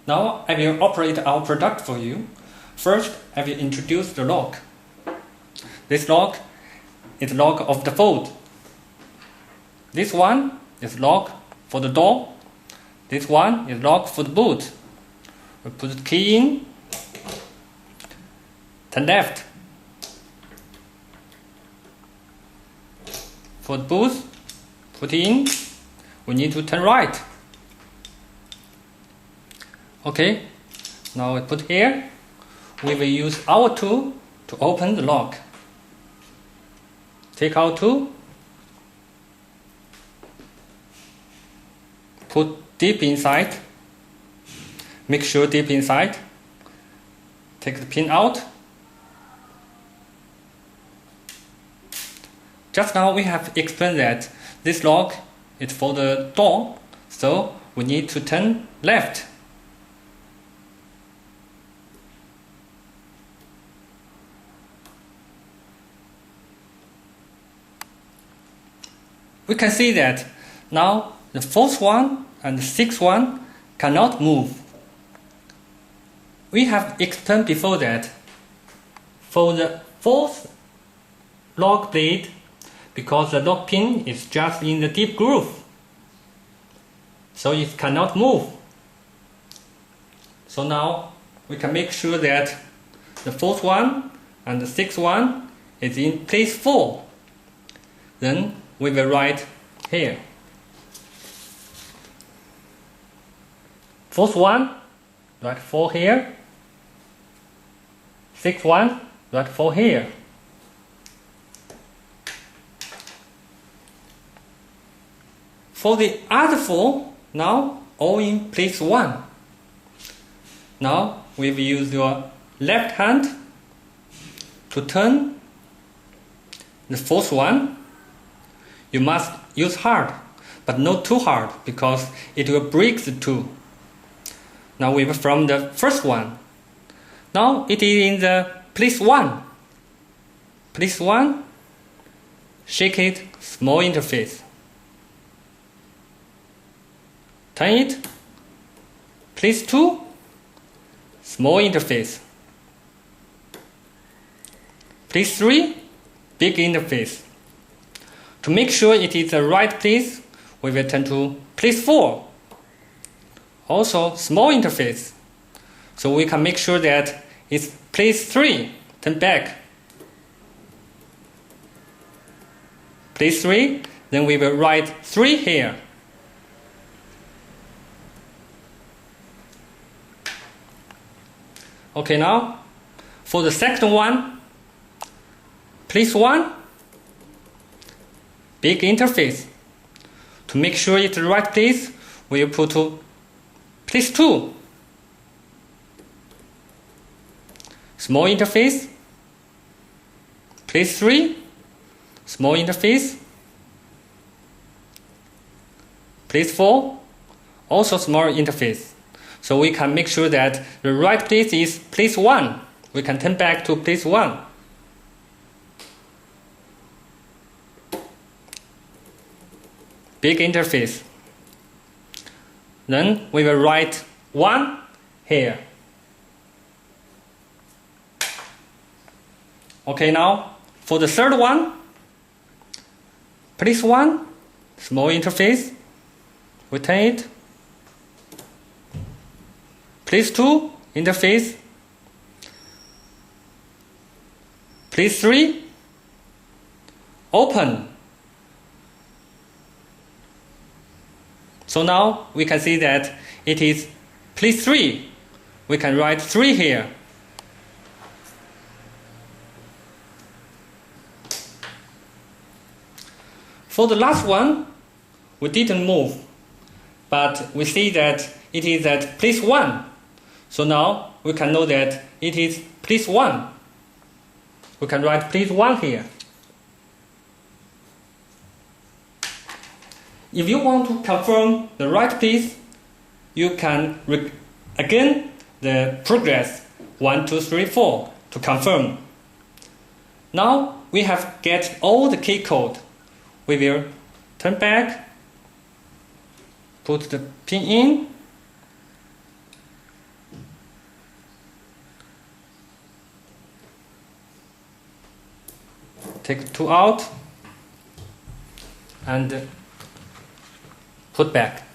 Now I will operate our product for you. First, I will introduce the lock. This lock is lock of the fold. This one is lock for the door. This one is lock for the boot. We put the key in, turn left. For the boot, put in, we need to turn right. Okay, now we put here, we will use our tool to open the lock. Take our tool, put deep inside, make sure deep inside, take the pin out. Just now we have explained that this lock is for the door, so we need to turn left. We can see that now the fourth one and the sixth one cannot move. We have explained before that for the fourth lock blade, because the lock pin is just in the deep groove, so it cannot move. So now we can make sure that the fourth one and the sixth one is in place 4. Then we will write here. Fourth one, write 4 here. Sixth one, write 4 here. For the other 4, now all in place 1. Now we will use your left hand to turn the fourth one. You must use hard, but not too hard, because it will break the tool. Now we will from the first one. Now it is in the place 1. Place 1, shake it, small interface. Turn it, place 2, small interface. Place 3, big interface. To make sure it is the right place, we will turn to place 4. Also small interface. So we can make sure that it's place 3, turn back. Place 3, then we will write 3 here. Okay, now for the second one, place 1, big interface. To make sure it's the right place, we will put to place 2. Small interface. Place 3, small interface. Place 4, also small interface. So we can make sure that the right place is place 1. We can turn back to place 1. Big interface. Then we will write 1 here. Okay, now for the third one, place 1, small interface. We turn it. Place 2, interface. Place 3, open. So now we can see that it is place 3. We can write 3 here. For the last one, we didn't move, but we see that it is at place 1. So now we can know that it is place 1. We can write place 1 here. If you want to confirm the right place, you can again the progress 1, 2, 3, 4 to confirm. Now we have get all the key code. We will turn back, put the pin in, take 2 out and put back.